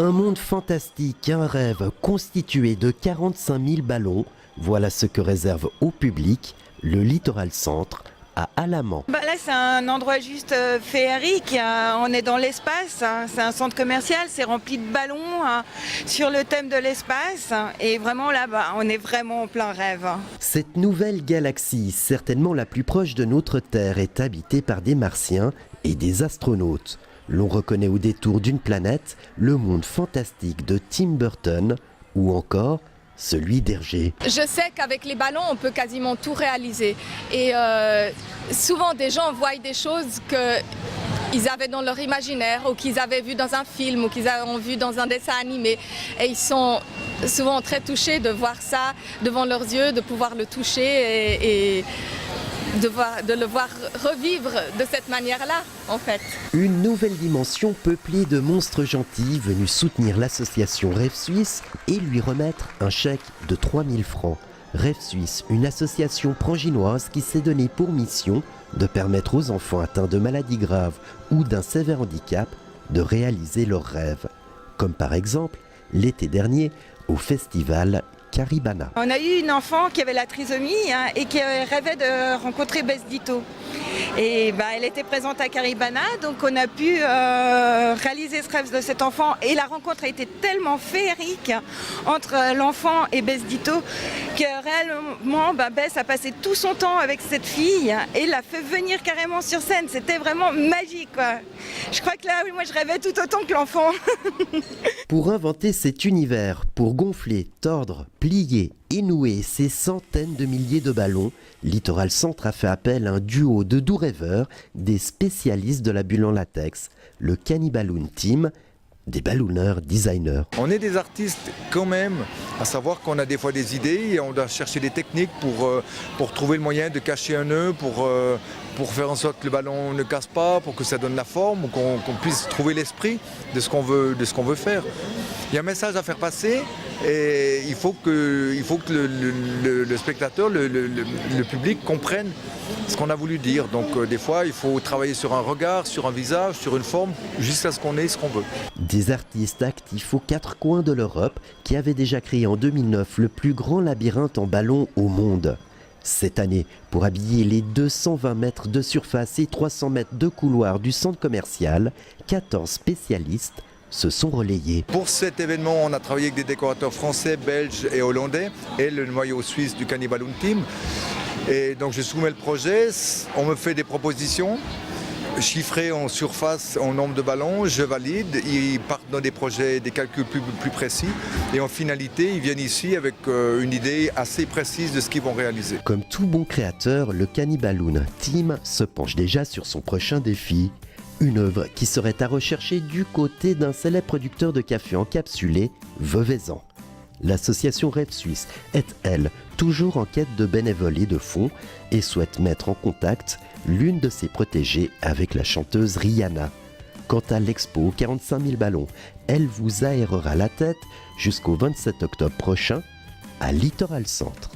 Un monde fantastique, un rêve constitué de 45 000 ballons. Voilà ce que réserve au public le Littoral Centre à Alamans. Là, c'est un endroit juste féerique. On est dans l'espace. C'est un centre commercial. C'est rempli de ballons sur le thème de l'espace. Et vraiment là, on est vraiment en plein rêve. Cette nouvelle galaxie, certainement la plus proche de notre Terre, est habitée par des martiens et des astronautes. L'on reconnaît au détour d'une planète le monde fantastique de Tim Burton ou encore celui d'Hergé. Je sais qu'avec les ballons, on peut quasiment tout réaliser. Et souvent, des gens voient des choses qu'ils avaient dans leur imaginaire ou qu'ils avaient vu dans un film ou qu'ils ont vu dans un dessin animé. Et ils sont souvent très touchés de voir ça devant leurs yeux, de pouvoir le toucher et de le voir revivre de cette manière-là, en fait. Une nouvelle dimension peuplée de monstres gentils venus soutenir l'association Rêve Suisse et lui remettre un chèque de 3 000 francs. Rêve Suisse, une association pranginoise qui s'est donnée pour mission de permettre aux enfants atteints de maladies graves ou d'un sévère handicap de réaliser leurs rêves. Comme par exemple, l'été dernier, au festival Caribana. On a eu une enfant qui avait la trisomie et qui rêvait de rencontrer Bess Ditto. Et elle était présente à Caribana, donc on a pu réaliser ce rêve de cet enfant. Et la rencontre a été tellement féerique entre l'enfant et Bess Ditto que réellement Bess a passé tout son temps avec cette fille et l'a fait venir carrément sur scène. C'était vraiment magique, quoi. Je crois que là, moi je rêvais tout autant que l'enfant. Pour inventer cet univers, pour gonfler, tordre, plier et nouer ces centaines de milliers de ballons, Littoral Centre a fait appel à un duo de doux rêveurs, des spécialistes de la bulle en latex, le Cannibaloon Team, des ballooneurs designers. On est des artistes quand même, à savoir qu'on a des fois des idées et on doit chercher des techniques pour trouver le moyen de cacher un nœud, pour faire en sorte que le ballon ne casse pas, pour que ça donne la forme, ou qu'on puisse trouver l'esprit de ce qu'on veut faire. Il y a un message à faire passer et il faut que le spectateur, le public comprenne ce qu'on a voulu dire. Donc des fois, il faut travailler sur un regard, sur un visage, sur une forme, jusqu'à ce qu'on ait ce qu'on veut. Des artistes actifs aux quatre coins de l'Europe qui avaient déjà créé en 2009 le plus grand labyrinthe en ballon au monde. Cette année, pour habiller les 220 mètres de surface et 300 mètres de couloir du centre commercial, 14 spécialistes se sont relayés. Pour cet événement, on a travaillé avec des décorateurs français, belges et hollandais et le noyau suisse du Cannibaloon Team. Et donc je soumets le projet, on me fait des propositions chiffrées en surface, en nombre de ballons, je valide, ils partent dans des projets, des calculs plus précis et en finalité, ils viennent ici avec une idée assez précise de ce qu'ils vont réaliser. Comme tout bon créateur, le Cannibaloon Team se penche déjà sur son prochain défi. Une œuvre qui serait à rechercher du côté d'un célèbre producteur de café encapsulé, Veuvezan. L'association Rêve Suisse est, elle, toujours en quête de bénévoles et de fonds et souhaite mettre en contact l'une de ses protégées avec la chanteuse Rihanna. Quant à l'expo 45 000 ballons, elle vous aérera la tête jusqu'au 27 octobre prochain à Littoral Centre.